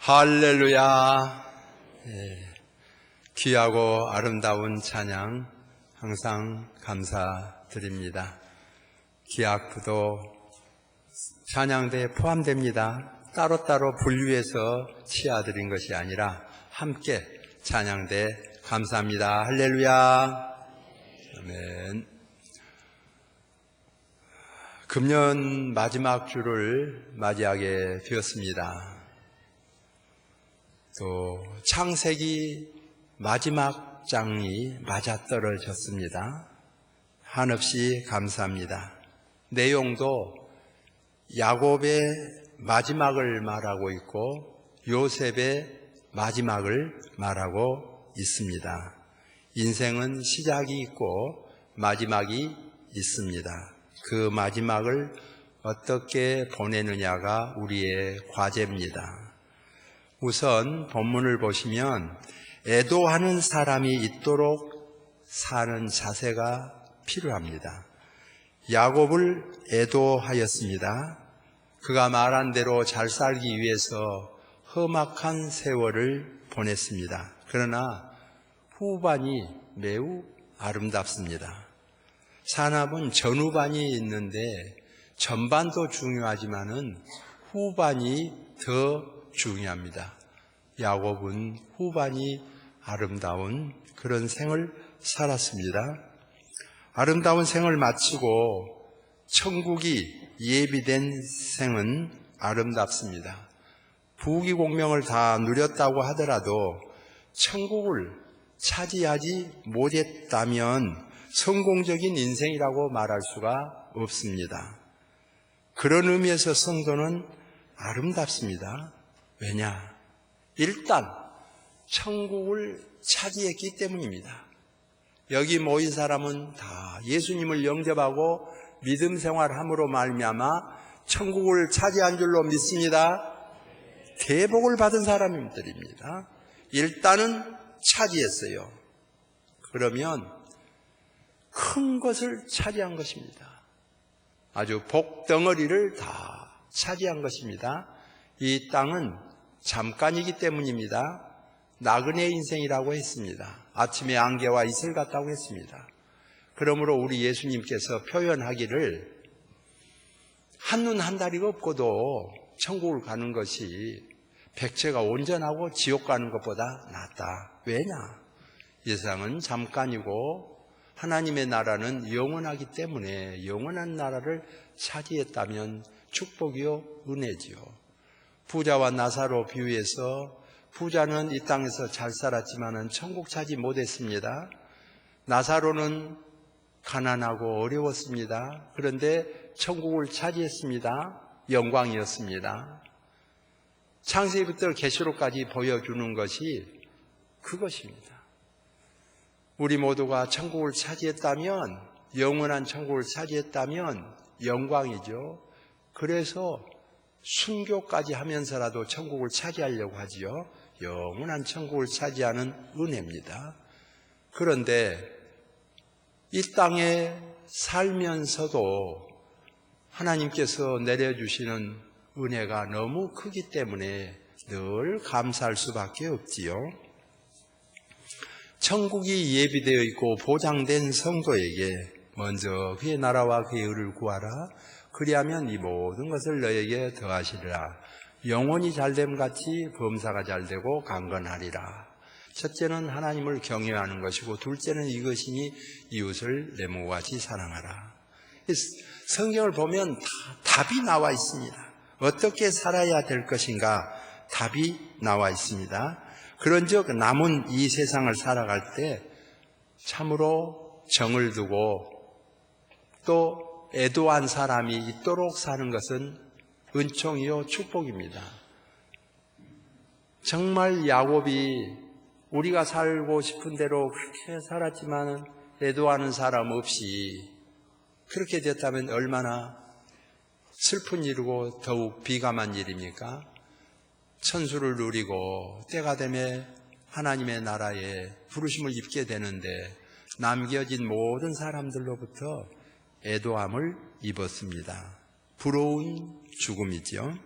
할렐루야. 귀하고 아름다운 찬양 항상 감사드립니다. 기악부도 찬양대에 포함됩니다. 따로따로 분류해서 치아드린 것이 아니라 함께 찬양대 감사합니다. 할렐루야. 아멘. 금년 마지막 주를 맞이하게 되었습니다. 또 창세기 마지막 장이 맞아떨어졌습니다. 한없이 감사합니다. 내용도 야곱의 마지막을 말하고 있고 요셉의 마지막을 말하고 있습니다. 인생은 시작이 있고 마지막이 있습니다. 그 마지막을 어떻게 보내느냐가 우리의 과제입니다. 우선 본문을 보시면 애도하는 사람이 있도록 사는 자세가 필요합니다. 야곱을 애도하였습니다. 그가 말한 대로 잘 살기 위해서 험악한 세월을 보냈습니다. 그러나 후반이 매우 아름답습니다. 산업은 전후반이 있는데 전반도 중요하지만은 후반이 더 중요합니다. 야곱은 후반이 아름다운 그런 생을 살았습니다. 아름다운 생을 마치고 천국이 예비된 생은 아름답습니다. 부귀공명을 다 누렸다고 하더라도 천국을 차지하지 못했다면 성공적인 인생이라고 말할 수가 없습니다. 그런 의미에서 성도는 아름답습니다. 왜냐? 일단 천국을 차지했기 때문입니다. 여기 모인 사람은 다 예수님을 영접하고 믿음 생활함으로 말미암아 천국을 차지한 줄로 믿습니다. 대복을 받은 사람들입니다. 일단은 차지했어요. 그러면 큰 것을 차지한 것입니다. 아주 복덩어리를 다 차지한 것입니다. 이 땅은 잠깐이기 때문입니다. 나그네 인생이라고 했습니다. 아침에 안개와 이슬 같다고 했습니다. 그러므로 우리 예수님께서 표현하기를 한눈 한 다리가 없고도 천국을 가는 것이 백체가 온전하고 지옥 가는 것보다 낫다. 왜냐? 이 세상은 잠깐이고 하나님의 나라는 영원하기 때문에 영원한 나라를 차지했다면 축복이요 은혜지요. 부자와 나사로 비유해서 부자는 이 땅에서 잘 살았지만 천국 차지 못했습니다. 나사로는 가난하고 어려웠습니다. 그런데 천국을 차지했습니다. 영광이었습니다. 창세기부터 계시록까지 보여주는 것이 그것입니다. 우리 모두가 천국을 차지했다면, 영원한 천국을 차지했다면 영광이죠. 그래서 순교까지 하면서라도 천국을 차지하려고 하지요. 영원한 천국을 차지하는 은혜입니다. 그런데 이 땅에 살면서도 하나님께서 내려주시는 은혜가 너무 크기 때문에 늘 감사할 수밖에 없지요. 천국이 예비되어 있고 보장된 성도에게 먼저 그의 나라와 그의 의를 구하라. 그리하면 이 모든 것을 너에게 더하시리라. 영혼이 잘됨 같이 범사가 잘되고 강건하리라. 첫째는 하나님을 경외하는 것이고 둘째는 이것이니 이웃을 내 몸과 같이 사랑하라. 성경을 보면 다 답이 나와 있습니다. 어떻게 살아야 될 것인가 답이 나와 있습니다. 그런즉 남은 이 세상을 살아갈 때 참으로 정을 두고 또 애도한 사람이 있도록 사는 것은 은총이요 축복입니다. 정말 야곱이 우리가 살고 싶은 대로 그렇게 살았지만 애도하는 사람 없이 그렇게 됐다면 얼마나 슬픈 일이고 더욱 비감한 일입니까? 천수를 누리고 때가 되면 하나님의 나라에 부르심을 입게 되는데 남겨진 모든 사람들로부터 애도함을 입었습니다. 부러운 죽음이죠.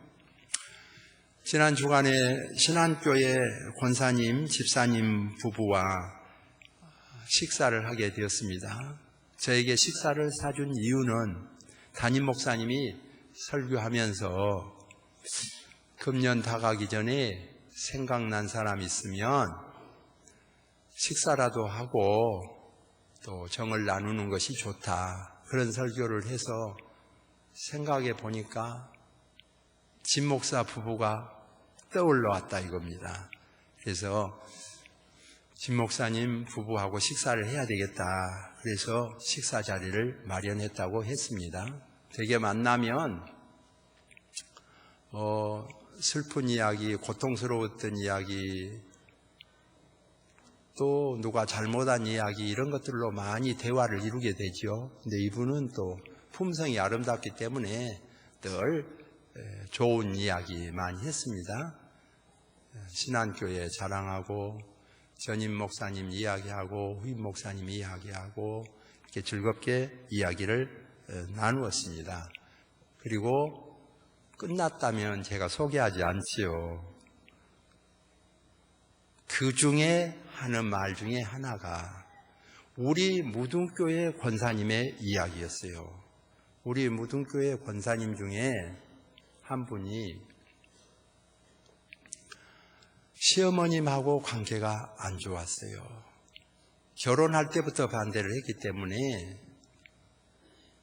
지난 주간에 신안교회 권사님, 집사님 부부와 식사를 하게 되었습니다. 저에게 식사를 사준 이유는 담임 목사님이 설교하면서 금년 다가기 전에 생각난 사람 있으면 식사라도 하고 또 정을 나누는 것이 좋다. 그런 설교를 해서 생각해 보니까 진 목사 부부가 떠올라왔다 이겁니다. 그래서 진 목사님 부부하고 식사를 해야 되겠다. 그래서 식사 자리를 마련했다고 했습니다. 되게 만나면 슬픈 이야기, 고통스러웠던 이야기, 또 누가 잘못한 이야기 이런 것들로 많이 대화를 이루게 되죠. 근데 이분은 또 품성이 아름답기 때문에 늘 좋은 이야기 많이 했습니다. 신안교회 자랑하고 전임 목사님 이야기하고 후임 목사님 이야기하고 이렇게 즐겁게 이야기를 나누었습니다. 그리고 끝났다면 제가 소개하지 않지요. 그 중에 하는 말 중에 하나가 우리 무등교회 권사님의 이야기였어요. 우리 무등교회 권사님 중에 한 분이 시어머님하고 관계가 안 좋았어요. 결혼할 때부터 반대를 했기 때문에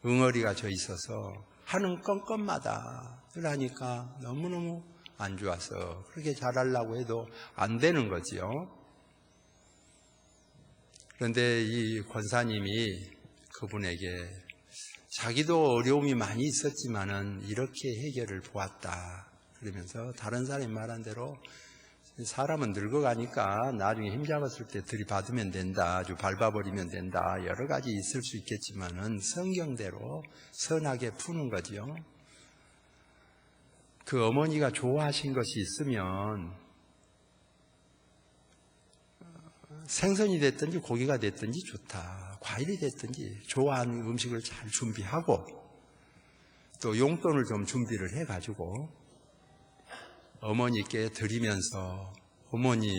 응어리가 져 있어서 하는 건건마다 하니까 너무너무 안 좋아서 그렇게 잘하려고 해도 안 되는 거지요. 그런데 이 권사님이 그분에게 자기도 어려움이 많이 있었지만은 이렇게 해결을 보았다. 그러면서 다른 사람이 말한 대로 사람은 늙어가니까 나중에 힘 잡았을 때 들이받으면 된다. 아주 밟아버리면 된다. 여러 가지 있을 수 있겠지만은 성경대로 선하게 푸는 거죠. 그 어머니가 좋아하신 것이 있으면 생선이 됐든지 고기가 됐든지 좋다. 과일이 됐든지 좋아하는 음식을 잘 준비하고 또 용돈을 좀 준비를 해가지고 어머니께 드리면서 어머니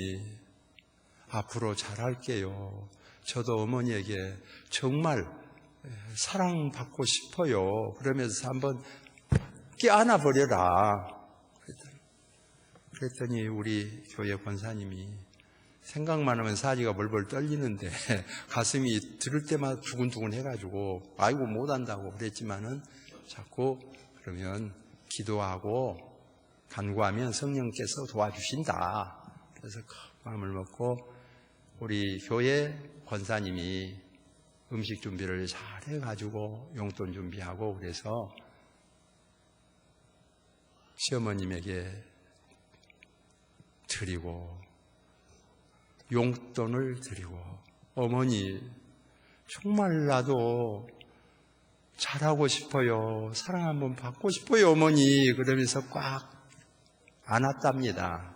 앞으로 잘할게요. 저도 어머니에게 정말 사랑받고 싶어요. 그러면서 한번 껴안아버려라. 그랬더니 우리 교회 권사님이 생각만 하면 사지가 벌벌 떨리는데 가슴이 들을 때마다 두근두근 해가지고 아이고 못한다고 그랬지만은 자꾸 그러면 기도하고 간구하면 성령께서 도와주신다. 그래서 마음을 먹고 우리 교회 권사님이 음식 준비를 잘 해가지고 용돈 준비하고 그래서 시어머님에게 드리고 용돈을 드리고 어머니 정말 나도 잘하고 싶어요. 사랑 한번 받고 싶어요 어머니. 그러면서 꽉 안았답니다.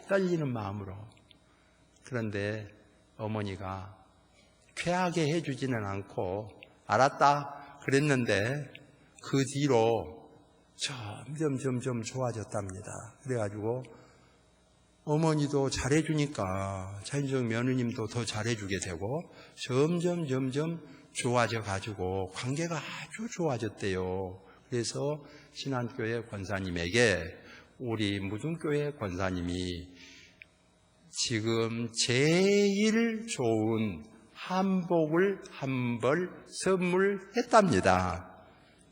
떨리는 마음으로. 그런데 어머니가 쾌하게 해주지는 않고 알았다 그랬는데 그 뒤로 점점 좋아졌답니다. 그래가지고 어머니도 잘해주니까 자연적 며느님도 더 잘해주게 되고 점점 좋아져 가지고 관계가 아주 좋아졌대요. 그래서 신안교회 권사님에게 우리 무등교회 권사님이 지금 제일 좋은 한복을 한 벌 선물했답니다.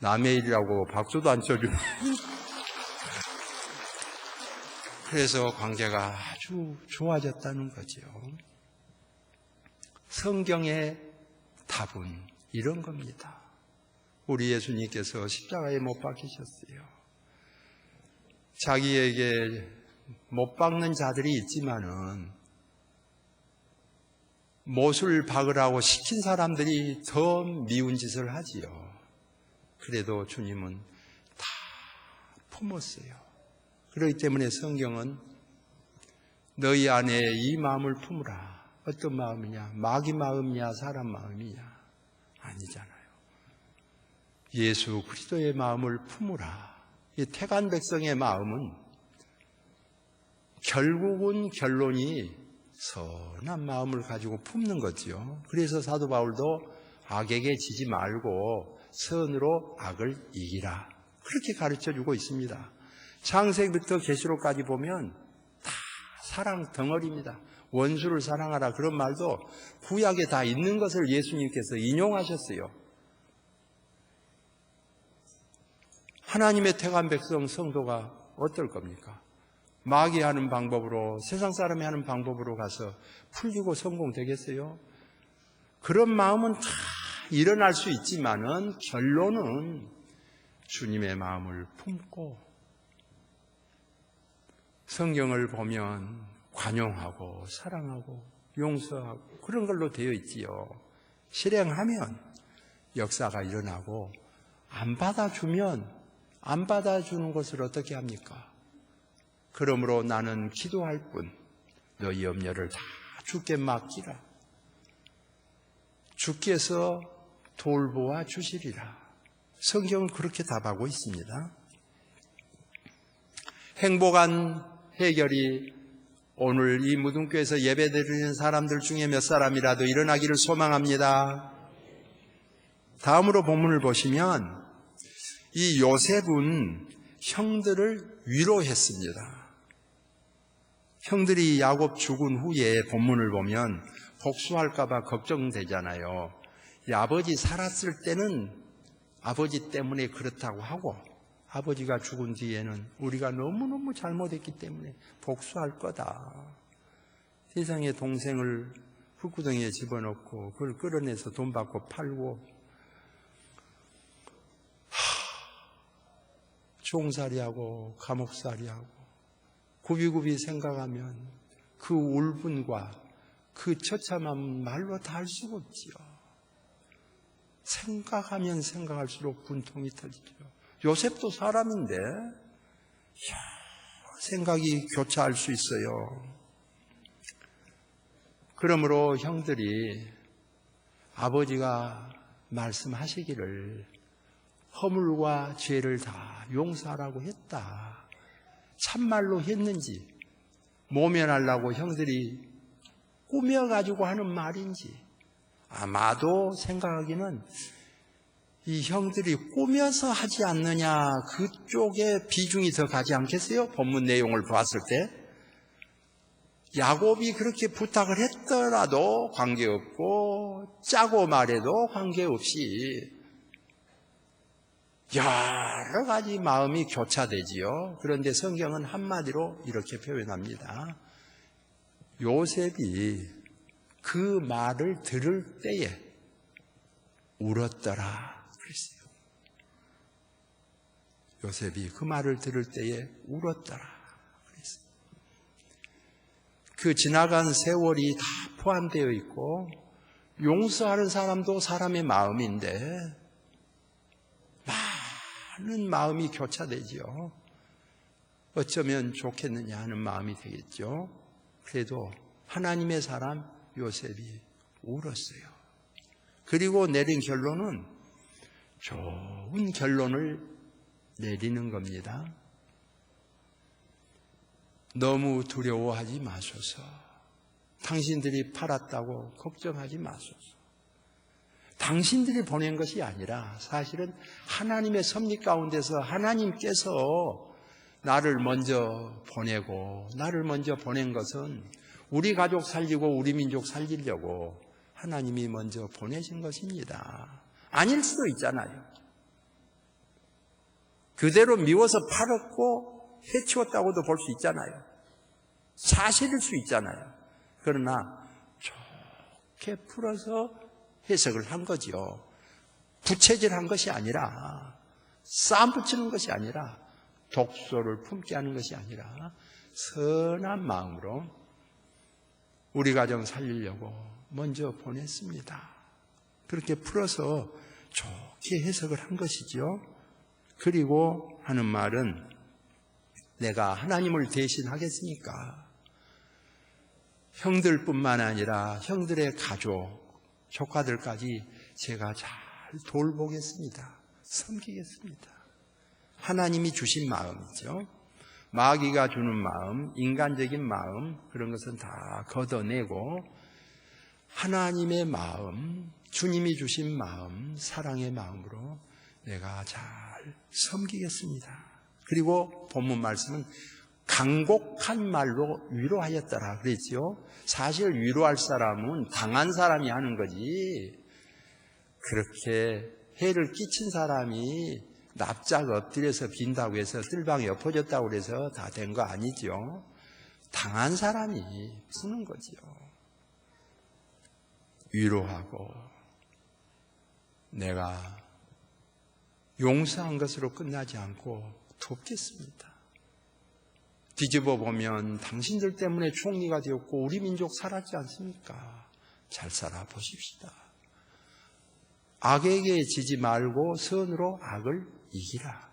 남의 일이라고 박수도 안 쳐주고 그래서 관계가 아주 좋아졌다는 거죠. 성경의 답은 이런 겁니다. 우리 예수님께서 십자가에 못 박히셨어요. 자기에게 못 박는 자들이 있지만은 못을 박으라고 시킨 사람들이 더 미운 짓을 하지요. 그래도 주님은 다 품었어요. 그렇기 때문에 성경은 너희 안에 이 마음을 품으라. 어떤 마음이냐? 마귀 마음이냐? 사람 마음이냐? 아니잖아요. 예수 그리스도의 마음을 품으라. 이 택한 백성의 마음은 결국은 결론이 선한 마음을 가지고 품는 거지요. 그래서 사도 바울도 악에게 지지 말고 선으로 악을 이기라, 그렇게 가르쳐주고 있습니다. 창세기부터 계시록까지 보면 다 사랑 덩어리입니다. 원수를 사랑하라, 그런 말도 구약에 다 있는 것을 예수님께서 인용하셨어요. 하나님의 택한 백성, 성도가 어떨 겁니까? 마귀하는 방법으로, 세상 사람이 하는 방법으로 가서 풀리고 성공되겠어요? 그런 마음은 다 일어날 수 있지만은 결론은 주님의 마음을 품고 성경을 보면 관용하고 사랑하고 용서하고 그런 걸로 되어 있지요. 실행하면 역사가 일어나고, 안 받아주면, 안 받아주는 것을 어떻게 합니까? 그러므로 나는 기도할 뿐 너희 염려를 다 주께 맡기라. 주께서 돌보아 주시리라. 성경은 그렇게 답하고 있습니다. 행복한 해결이 오늘 이 무등교에서 예배드리는 사람들 중에 몇 사람이라도 일어나기를 소망합니다. 다음으로 본문을 보시면 이 요셉은 형들을 위로했습니다. 형들이 야곱 죽은 후에 본문을 보면 복수할까 봐 걱정되잖아요. 이 아버지 살았을 때는 아버지 때문에 그렇다고 하고, 아버지가 죽은 뒤에는 우리가 너무너무 잘못했기 때문에 복수할 거다. 세상에 동생을 흙구덩이에 집어넣고 그걸 끌어내서 돈 받고 팔고 종살이하고 감옥살이하고 굽이굽이 생각하면 그 울분과 그 처참함은 말로 다 할 수가 없지요. 생각하면 생각할수록 분통이 터지죠. 요셉도 사람인데 생각이 교차할 수 있어요. 그러므로 형들이 아버지가 말씀하시기를 허물과 죄를 다 용서하라고 했다, 참말로 했는지, 모면하려고 형들이 꾸며가지고 하는 말인지, 아마도 생각하기는 이 형들이 꾸며서 하지 않느냐, 그쪽에 비중이 더 가지 않겠어요? 본문 내용을 봤을 때 야곱이 그렇게 부탁을 했더라도 관계없고 짜고 말해도 관계없이 여러 가지 마음이 교차되지요. 그런데 성경은 한마디로 이렇게 표현합니다. 요셉이 그 말을 들을 때에 울었더라 그랬어요. 요셉이 그 말을 들을 때에 울었더라 그랬어요. 그 지나간 세월이 다 포함되어 있고, 용서하는 사람도 사람의 마음인데 많은 마음이 교차되지요. 어쩌면 좋겠느냐 하는 마음이 되겠죠. 그래도 하나님의 사람 요셉이 울었어요. 그리고 내린 결론은 좋은 결론을 내리는 겁니다. 너무 두려워하지 마소서. 당신들이 팔았다고 걱정하지 마소서. 당신들이 보낸 것이 아니라 사실은 하나님의 섭리 가운데서 하나님께서 나를 먼저 보내고, 나를 먼저 보낸 것은 우리 가족 살리고 우리 민족 살리려고 하나님이 먼저 보내신 것입니다. 아닐 수도 있잖아요. 그대로 미워서 팔았고 해치웠다고도 볼 수 있잖아요. 사실일 수 있잖아요. 그러나 좋게 풀어서 해석을 한 거지요. 부채질한 것이 아니라, 싸움 붙이는 것이 아니라, 독소를 품게 하는 것이 아니라 선한 마음으로 우리 가정 살리려고 먼저 보냈습니다. 그렇게 풀어서 좋게 해석을 한 것이죠. 그리고 하는 말은, 내가 하나님을 대신하겠습니까? 형들뿐만 아니라 형들의 가족, 조카들까지 제가 잘 돌보겠습니다. 섬기겠습니다. 하나님이 주신 마음이죠. 마귀가 주는 마음, 인간적인 마음, 그런 것은 다 걷어내고 하나님의 마음, 주님이 주신 마음, 사랑의 마음으로 내가 잘 섬기겠습니다. 그리고 본문 말씀은 간곡한 말로 위로하였더라 그랬죠. 사실 위로할 사람은 당한 사람이 하는 거지, 그렇게 해를 끼친 사람이 납작 엎드려서 빈다고 해서 뜰방이 엎어졌다고 해서 다 된 거 아니죠. 당한 사람이 푸는 거지요. 위로하고 내가 용서한 것으로 끝나지 않고 돕겠습니다. 뒤집어 보면 당신들 때문에 총리가 되었고 우리 민족 살았지 않습니까? 잘 살아보십시다. 악에게 지지 말고 선으로 악을 이기라,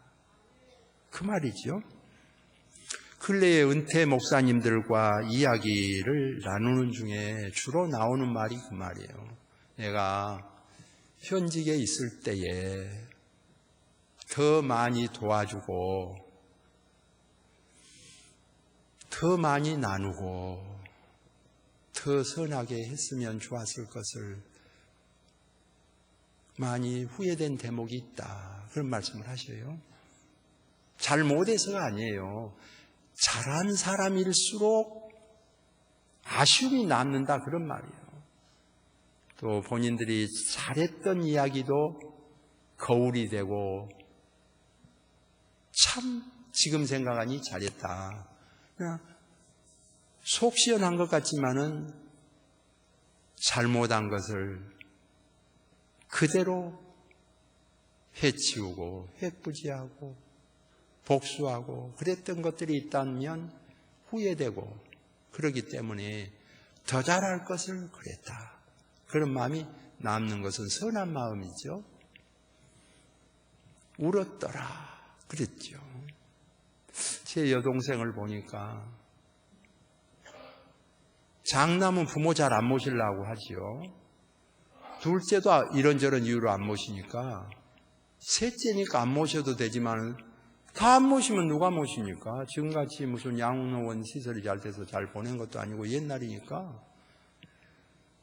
그 말이죠. 근래에 은퇴 목사님들과 이야기를 나누는 중에 주로 나오는 말이 그 말이에요. 내가 현직에 있을 때에 더 많이 도와주고 더 많이 나누고 더 선하게 했으면 좋았을 것을 많이 후회된 대목이 있다, 그런 말씀을 하셔요. 잘못해서가 아니에요. 잘한 사람일수록 아쉬움이 남는다, 그런 말이에요. 또 본인들이 잘했던 이야기도 거울이 되고 참 지금 생각하니 잘했다, 그냥 속 시원한 것 같지만은 잘못한 것을 그대로 해치우고 회부지하고 복수하고 그랬던 것들이 있다면 후회되고, 그러기 때문에 더 잘할 것을 그랬다, 그런 마음이 남는 것은 선한 마음이죠. 울었더라 그랬죠. 제 여동생을 보니까 장남은 부모 잘 안 모시려고 하죠. 둘째도 이런저런 이유로 안 모시니까, 셋째니까 안 모셔도 되지만 다 안 모시면 누가 모십니까? 지금같이 무슨 양로원 시설이 잘 돼서 잘 보낸 것도 아니고 옛날이니까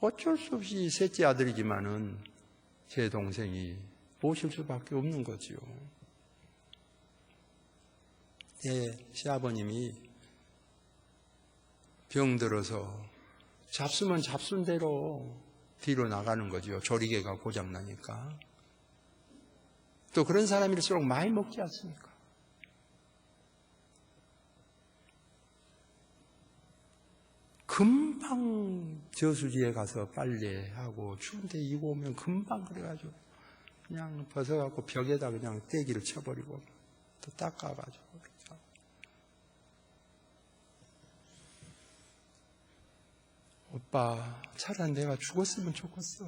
어쩔 수 없이 셋째 아들이지만은 제 동생이 모실 수밖에 없는 거지요. 제 시아버님이 병들어서 잡수면 잡순 대로 뒤로 나가는 거죠. 조리개가 고장나니까. 또 그런 사람일수록 많이 먹지 않습니까? 금방 저수지에 가서 빨래하고 추운데 이고 오면 금방 그래가지고 그냥 벗어갖고 벽에다 그냥 떼기를 쳐버리고 또 닦아가지고. 오빠, 차라리 내가 죽었으면 좋겠어.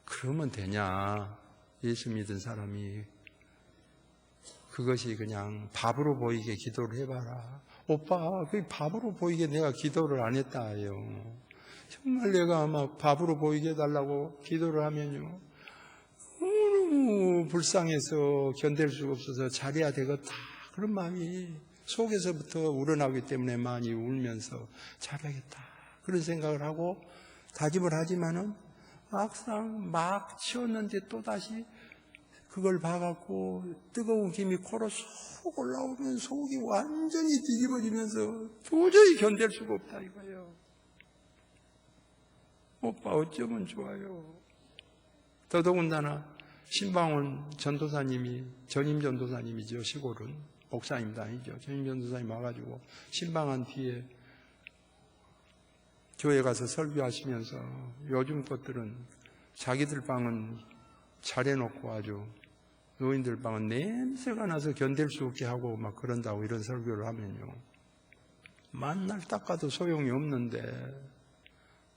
그러면 되냐? 예수 믿은 사람이 그것이 그냥 밥으로 보이게 기도를 해봐라. 오빠, 그 밥으로 보이게 내가 기도를 안 했다 해요. 정말 내가 막 밥으로 보이게 해달라고 기도를 하면요, 너무 불쌍해서 견딜 수가 없어서 잘해야 되겠다, 그런 마음이 속에서부터 우러나기 때문에 많이 울면서 잘하겠다, 그런 생각을 하고 다짐을 하지만은 막상 막 치웠는데 또다시 그걸 봐갖고 뜨거운 김이 코로 쏙 올라오면 속이 완전히 뒤집어지면서 도저히 견딜 수가 없다 이거예요. 오빠 어쩌면 좋아요. 더더군다나 신방원 전도사님이, 전임 전도사님이죠. 시골은 목사님도 아니죠. 전임 전도사님 와가지고 신방한 뒤에 교회 가서 설교하시면서 요즘 것들은 자기들 방은 잘해놓고 아주 노인들 방은 냄새가 나서 견딜 수 없게 하고 막 그런다고, 이런 설교를 하면요, 만날 닦아도 소용이 없는데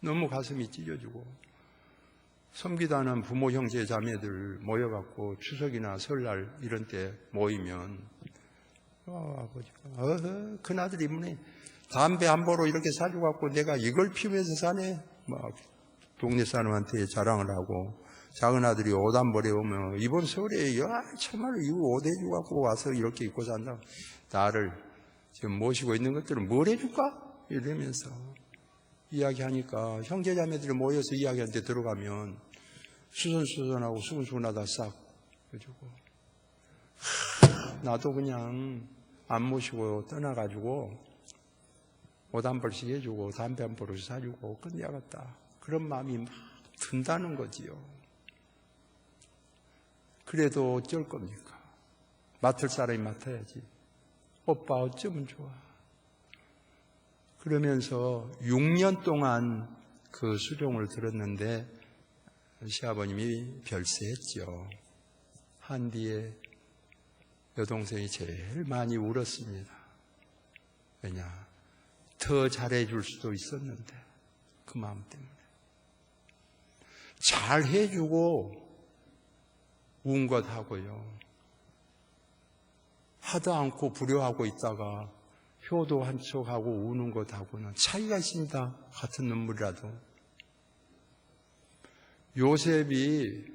너무 가슴이 찢어지고, 섬기도 안 한 부모 형제 자매들 모여갖고 추석이나 설날 이런 때 모이면 아버지가 큰아들 이번에 담배 한 보로 이렇게 사줘갖고 내가 이걸 피우면서 사네 막 동네 사람한테 자랑을 하고, 작은 아들이 옷 안 버려오면 이번 설에 참말로 이 옷 해주고 와서 이렇게 입고 산다. 나를 지금 모시고 있는 것들은 뭘 해줄까? 이러면서 이야기하니까 형제자매들이 모여서 이야기하는데 들어가면 수선수선하고 수근수근하다 싹 해주고, 나도 그냥 안 모시고 떠나가지고 옷 한 벌씩 해주고 담배 한 벌씩 사주고 끝내야겠다, 그런 마음이 막 든다는 거지요. 그래도 어쩔 겁니까? 맡을 사람이 맡아야지. 오빠 어쩌면 좋아. 그러면서 6년 동안 그 수종을 들었는데 시아버님이 별세했죠. 한 뒤에 여동생이 제일 많이 울었습니다. 왜냐? 더 잘해줄 수도 있었는데 그 마음 때문에. 잘해주고 운 것하고요, 하도 않고 불효하고 있다가 효도 한 척하고 우는 것하고는 차이가 있습니다. 같은 눈물이라도. 요셉이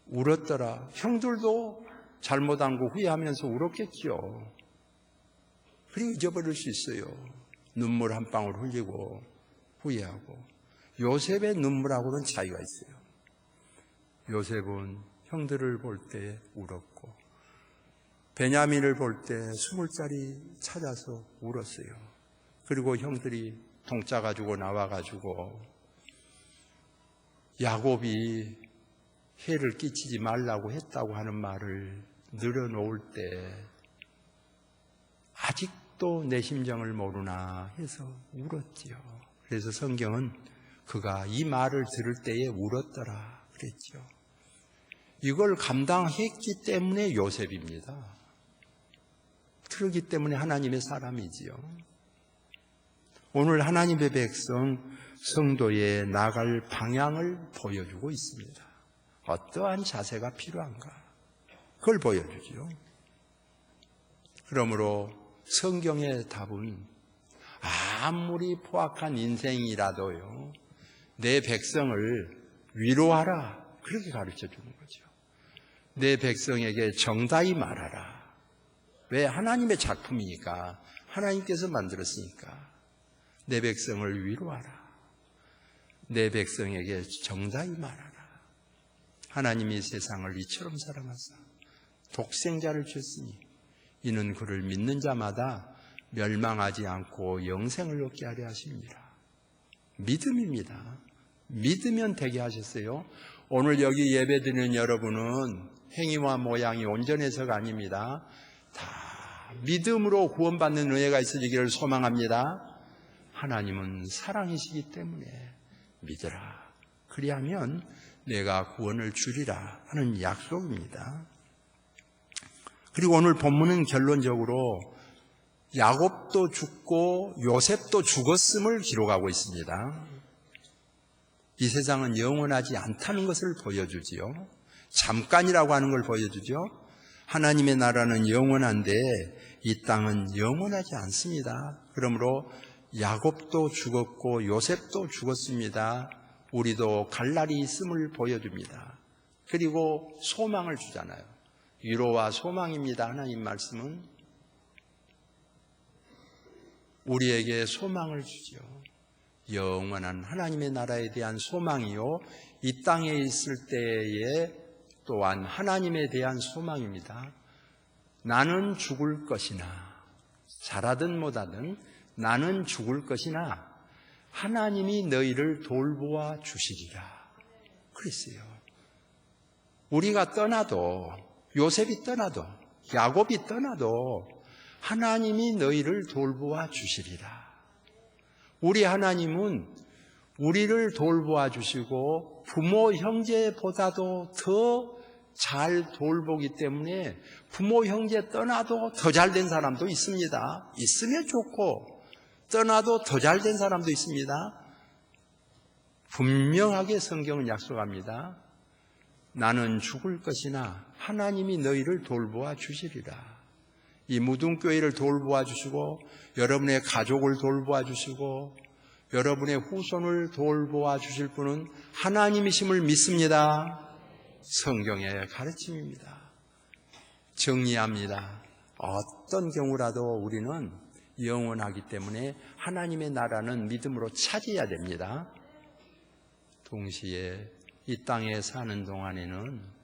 울었더라. 형들도 잘못한 거 후회하면서 울었겠죠. 그리고 잊어버릴 수 있어요. 눈물 한 방울 흘리고 후회하고. 요셉의 눈물하고는 차이가 있어요. 요셉은 형들을 볼 때 울었고, 베냐민을 볼 때 20살이 찾아서 울었어요. 그리고 형들이 동짜 가지고 나와가지고 야곱이 해를 끼치지 말라고 했다고 하는 말을 늘어놓을 때 아직도 내 심정을 모르나 해서 울었지요. 그래서 성경은 그가 이 말을 들을 때에 울었더라 그랬죠. 이걸 감당했기 때문에 요셉입니다. 그렇기 때문에 하나님의 사람이지요. 오늘 하나님의 백성, 성도에 나갈 방향을 보여주고 있습니다. 어떠한 자세가 필요한가? 그걸 보여주죠. 그러므로 성경의 답은 아무리 포악한 인생이라도요, 내 백성을 위로하라, 그렇게 가르쳐 주는 거죠. 내 백성에게 정다히 말하라. 왜? 하나님의 작품이니까, 하나님께서 만들었으니까. 내 백성을 위로하라. 내 백성에게 정다히 말하라. 하나님이 세상을 이처럼 사랑하사 독생자를 주셨으니 이는 그를 믿는 자마다 멸망하지 않고 영생을 얻게 하려 하십니다. 믿음입니다. 믿으면 되게 하셨어요. 오늘 여기 예배드리는 여러분은 행위와 모양이 온전해서가 아닙니다. 다 믿음으로 구원받는 은혜가 있어지기를 소망합니다. 하나님은 사랑이시기 때문에 믿으라. 그리하면 내가 구원을 주리라 하는 약속입니다. 그리고 오늘 본문은 결론적으로 야곱도 죽고 요셉도 죽었음을 기록하고 있습니다. 이 세상은 영원하지 않다는 것을 보여주지요. 잠깐이라고 하는 걸 보여주죠. 하나님의 나라는 영원한데 이 땅은 영원하지 않습니다. 그러므로 야곱도 죽었고 요셉도 죽었습니다. 우리도 갈 날이 있음을 보여줍니다. 그리고 소망을 주잖아요. 위로와 소망입니다. 하나님 말씀은 우리에게 소망을 주죠. 영원한 하나님의 나라에 대한 소망이요, 이 땅에 있을 때에 또한 하나님에 대한 소망입니다. 나는 죽을 것이나, 잘하든 못하든 나는 죽을 것이나 하나님이 너희를 돌보아 주시리라 그랬어요. 우리가 떠나도, 요셉이 떠나도, 야곱이 떠나도 하나님이 너희를 돌보아 주시리라. 우리 하나님은 우리를 돌보아 주시고 부모 형제보다도 더 잘 돌보기 때문에 부모 형제 떠나도 더 잘된 사람도 있습니다. 있으면 좋고 떠나도 더 잘된 사람도 있습니다. 분명하게 성경은 약속합니다. 나는 죽을 것이나 하나님이 너희를 돌보아 주시리라. 이 무등교회를 돌보아 주시고 여러분의 가족을 돌보아 주시고 여러분의 후손을 돌보아 주실 분은 하나님이심을 믿습니다. 성경의 가르침입니다. 정리합니다. 어떤 경우라도 우리는 영원하기 때문에 하나님의 나라는 믿음으로 차지해야 됩니다. 동시에 이 땅에 사는 동안에는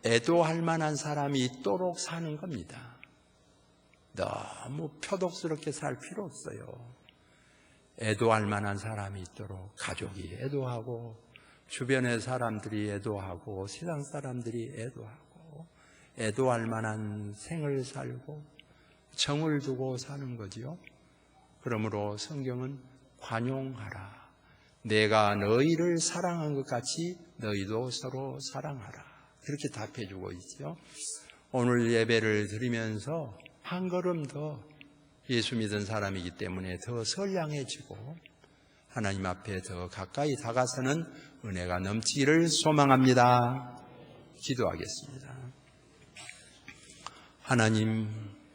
애도할 만한 사람이 있도록 사는 겁니다. 너무 표독스럽게 살 필요 없어요. 애도할 만한 사람이 있도록 가족이 애도하고 주변의 사람들이 애도하고 세상 사람들이 애도하고 애도할 만한 생을 살고 정을 두고 사는 거지요. 그러므로 성경은 관용하라. 내가 너희를 사랑한 것 같이 너희도 서로 사랑하라. 그렇게 답해주고 있죠. 오늘 예배를 드리면서 한 걸음 더 예수 믿은 사람이기 때문에 더 선량해지고 하나님 앞에 더 가까이 다가서는 은혜가 넘치기를 소망합니다. 기도하겠습니다. 하나님,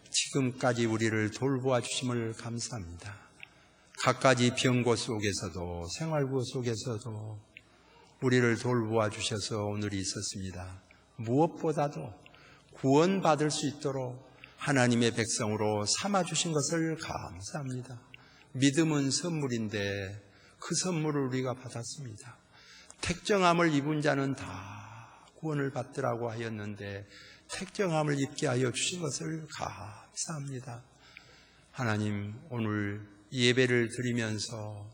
지금까지 우리를 돌보아 주심을 감사합니다. 갖가지 병고 속에서도 생활고 속에서도 우리를 돌보아 주셔서 오늘이 있었습니다. 무엇보다도 구원받을 수 있도록 하나님의 백성으로 삼아주신 것을 감사합니다. 믿음은 선물인데 그 선물을 우리가 받았습니다. 택정함을 입은 자는 다 구원을 받으라고 하였는데 택정함을 입게 하여 주신 것을 감사합니다. 하나님, 오늘 예배를 드리면서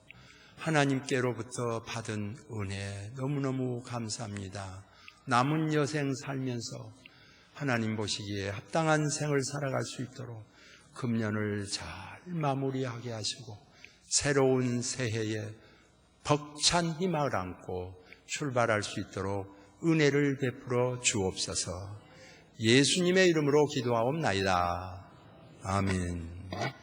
하나님께로부터 받은 은혜 너무너무 감사합니다. 남은 여생 살면서 하나님 보시기에 합당한 생을 살아갈 수 있도록 금년을 잘 마무리하게 하시고 새로운 새해에 벅찬 희망을 안고 출발할 수 있도록 은혜를 베풀어 주옵소서. 예수님의 이름으로 기도하옵나이다. 아멘.